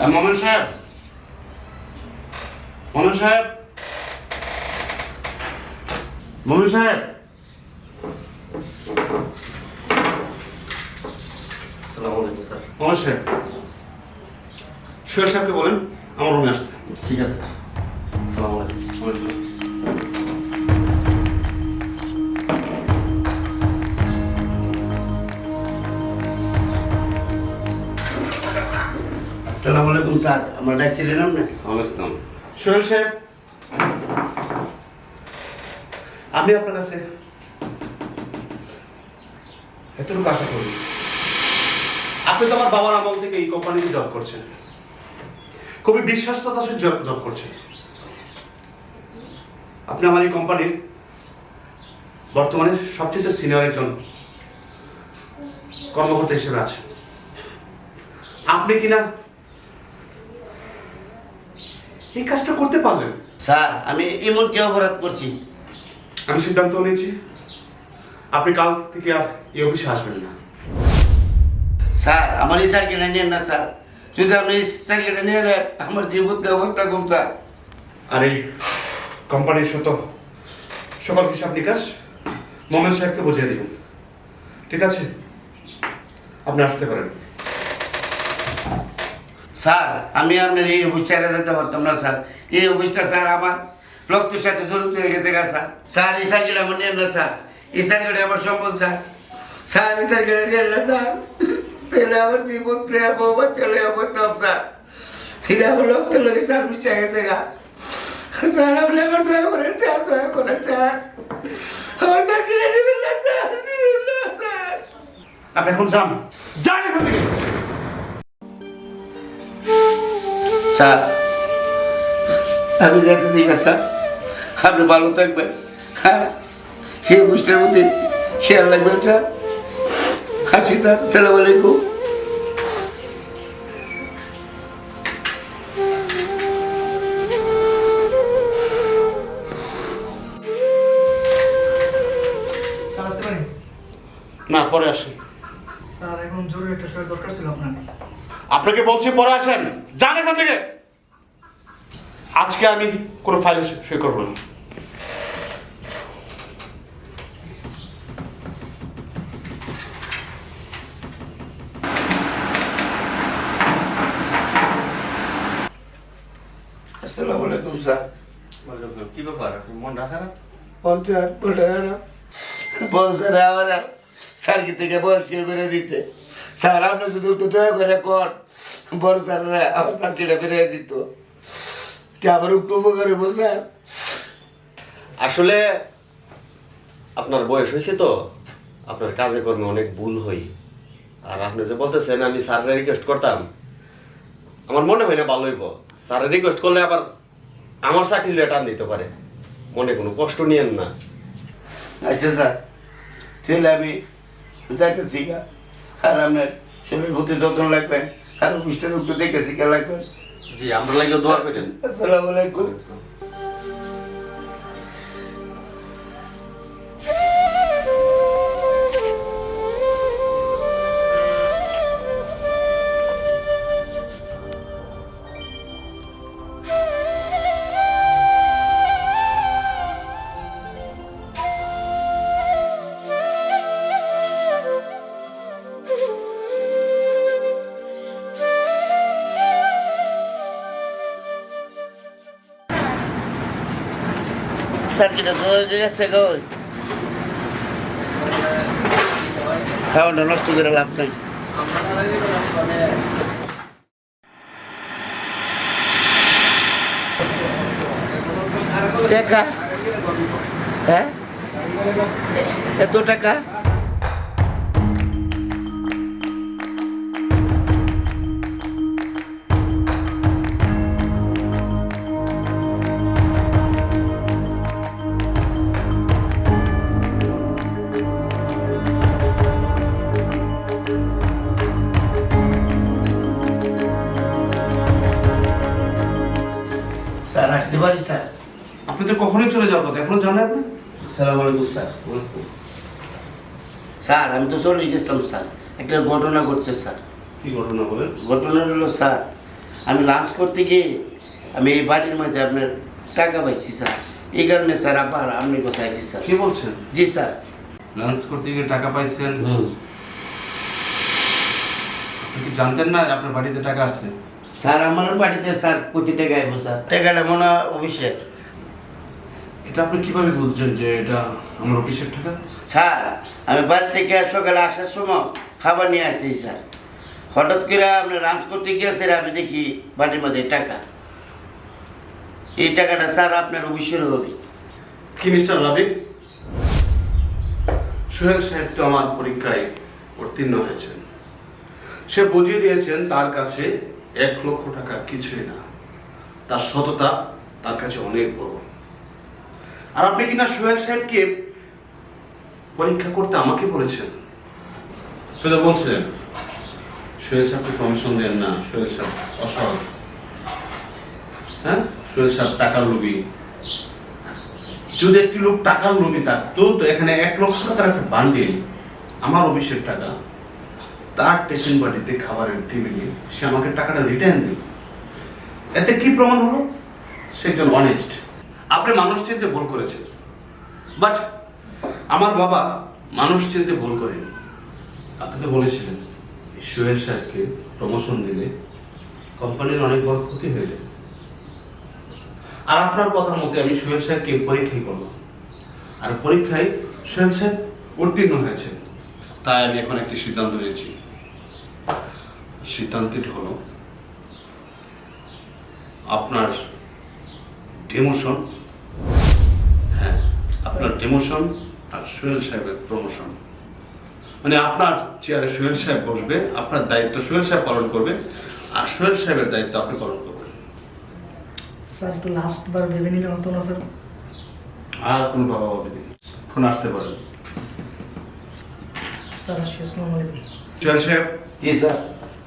মোমেন সাহেব, মোমেন সাহেব, মোমেন সাহেব। আসসালামু আলাইকুম স্যার। মোমেন সাহেব, সোহেল সাহেবকে বলেন আমার রুমে আসতে। ঠিক আছে। আসসালামু আলাইকুম। আসসালামু আলাইকুম স্যার, আমরা ডাকছিলেন আপনি? আসসালাম। সোহেল সাহেব, আমি আপনার কাছে এতটুকু আশা করি। আপনি তো আমার বাবার আমল থেকে এই কোম্পানিতে জব করছেন, খুবই বিশ্বাসতার সাথে জব করছেন। আপনি আমার এই কোম্পানির বর্তমানে সবচেয়ে সিনিয়র একজন কর্মকর্তা হিসেবে আছেন। আপনি কিনা এই কাজটা করতে পারলেন? স্যার, আমি এমন কি অপরাধ করছি? আমি সিদ্ধান্ত নিয়েছি আপনি কাল থেকে আর এই অফিসে আসবেন না। স্যার, আমার এই চাকরিটা নিয়ে না স্যার। যদি আপনি এই চাকরিটা নিয়ে নেন, আমার জীবনকে অবস্থা কম স্যার। আর এই কোম্পানির সকল হিসাব নিকাশ মোমেন সাহেবকে বুঝিয়ে দিবেন, ঠিক আছে? আপনি আসতে পারেন। স্যার, আমি আপনার এই অফিস ছেড়ে যেতে পারতাম না স্যার। এই অফিসটা স্যার আমার রক্তের সাথে জড়িত হয়ে গেছে গা স্যার। স্যার, এই চাকরিটা আমার নিয়ে না স্যার। এই চাকরিটা আমার সম্পদ স্যার। স্যার, এই চাকরিটা নিয়ে না স্যার। তাহলে আমার জীবন বউ বাচ্চা পড়তাম স্যার। এটা আমার রক্তের লোকের স্যার মিশে গেছে গা। স্যার, আপনি আমার দয়া করেন স্যার, দয়া করেন স্যার। আমার চাকরিটা নেবেন না স্যার, নেবেন না স্যার। আপনি এখন যান, যান এখান থেকে। স্যার, আমি যাতে ঠিক আছে স্যার। আপনি ভালো থাকবেন। হ্যাঁ, সেই বুঝটার মধ্যে খেয়াল রাখবেন স্যার। আসি স্যার, সালাম আলাইকুম। স্যার, আসতে পারি? না, পরে আসেন। স্যার, এখন জরুরি একটা সময় দরকার ছিল আপনার। আপনাকে বলছি পরে আসেন, যান এখান থেকে। আজকে আমি কোনো ফাইলে সই করবো না। আসসালামু আলাইকুম স্যার। কি ব্যাপার, আপনি মন খারাপ? স্যার, বল স্যার, আমার স্যার কি থেকে বয়স্কের করে দিচ্ছে। স্যার, আপনি যদি একটু দয়া করে কর, বড় স্যার আমার চাকরিটা ফিরিয়ে দিত। কি আবার একটু উপকার হবো স্যার? আসলে আপনার বয়স হয়েছে তো, আপনার কাজে কর্মে অনেক ভুল হই। আর আপনি যে বলতেছেন আমি স্যারের রিকোয়েস্ট করতাম, আমার মনে হয় না ভালো হইব। স্যারের রিকোয়েস্ট করলে আবার আমার চাকরি টান দিতে পারে। মনে কোনো কষ্ট নিয়েন না। আচ্ছা স্যার, তাহলে আমি যাইতেছি গা। আর আপনার শরীর প্রতি যত্ন রাখবেন, আর অফিসটার একটু দেখে শিখে রাখবেন। জি, আমরা লাগে দোয়া করেন। আসসালামু আলাইকুম। স্যার, কিটা তো গেছে গো। খাওয়াটা নষ্ট করে লাভ নাই। টাকা? হ্যাঁ, এত টাকা? স্যার, আসতে পারি স্যার? আপনি তো কখনোই চলে যাওয়ার কথা, এখনো জানেন আপনি? আসসালামু আলাইকুম স্যার। স্যার, আমি তো চলে গেছিলাম স্যার। একটা ঘটনা ঘটছে স্যার। কি ঘটনা বলেন? ঘটনা হলো স্যার, আমি লাঞ্চ করতে গিয়ে আমি এই বাড়ির মধ্যে আপনার টাকা পাইছি স্যার, এই কারণে স্যার আবার আপনার কাছে আইছি স্যার। কি বলছেন? জি স্যার। লাঞ্চ করতে গিয়ে টাকা পাইছেন? আপনি কি জানতেন না আপনার বাড়িতে টাকা আসছে? স্যার আমার বাড়িতে স্যার কোটি টাকা আইব স্যার, টাকাটা মনে হয় অফিসের। এটা আপনি কিভাবে বুঝছেন যে এটা আমার অফিসের টাকা? স্যার আমি বাড়ি থেকে সকালে আসার সময় খাবার নিয়ে আসছি স্যার, হঠাৎ করে আপনি লাঞ্চ করতে গিয়েছে আমি দেখি বাড়ির মধ্যে টাকা, এই টাকাটা স্যার আপনার অফিসের হবে। কি মিস্টার রাবি, সোহেল সাহেব তো আমার পরীক্ষায় উত্তীর্ণ হয়েছেন। সে বুঝিয়ে দিয়েছেন তার কাছে 1 লক্ষ টাকা কিছুই না, তার সততা তার কাছে অনেক বড়। আর আপনি কিনা সোহেল সাহেবকে পরীক্ষা করতে আমাকে বলেছেন। সেটা বলছিলেন সোহেল সাহেবকে কমিশন দেন না, সোহেল সাহেব অসৎ, হ্যাঁ সোহেল সাহেব টাকার লোভী। যদি একটি লোক টাকার লোভী থাকতো তো এখানে 1 লক্ষ টাকার একটা বান্ডিল আমার অফিসের টাকা তার টিফিন বাড়িতে খাবারের টেবিলে সে আমাকে টাকাটা রিটার্ন দিল। এতে কি প্রমাণ হলো? সে একজন অনেস্ট। আপনি মানুষ চিনতে ভুল করেছেন, বাট আমার বাবা মানুষ চিনতে ভুল করেনি। আপনি তো বলেছিলেন সোহেল সাহেবকে প্রমোশন দিলে কোম্পানির অনেক বড় ক্ষতি হয়ে যাবে। আর আপনার কথার মতে আমি সোহেল সাহেবকে পরীক্ষাই করলাম, আর পরীক্ষায় সোহেল সাহেব উত্তীর্ণ হয়েছে। তাই আমি এখন একটি সিদ্ধান্ত নিয়েছি। সিদ্ধান্তটি হলো আপনার ডিমোশন, হ্যাঁ আপনার ডিমোশন আর সোহেল সাহেবের প্রমোশন। মানে আপনার চেয়ারে সোহেল সাহেব বসবে, আপনার দায়িত্ব সোহেল সাহেব পালন করবে, আর সোহেল সাহেবের দায়িত্ব আপনি পালন করবেন। স্যার একটু লাস্ট বার ভেবে নিলে হতো না স্যার? আর কোনো বাবা হবে নেই, এখন আসতে পারেন। স্যার আসি, আসসালামু আলাইকুম। সোহেল সাহেব, জি স্যার।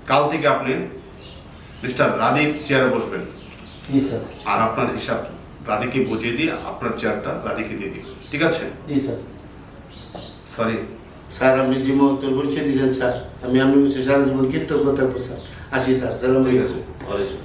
কাল থেকে আপনি মিস্টার রাধিক চেয়ারে বসবেন, জি স্যার। আর আপনার হিসাব রাধিকে বুঝিয়ে দিয়ে আপনার চেয়ারটা রাধিকে দিয়ে দিন, ঠিক আছে? জি স্যার। সরি স্যার আপনি যে মহত্তর পরিচয় দিয়েছেন স্যার, আমি আপনার কাছে সারা জীবন কৃতজ্ঞতা করব স্যার। আসি স্যার, সালাম ঠিক আলাইকুম। আছে। ওয়ালাইকুম।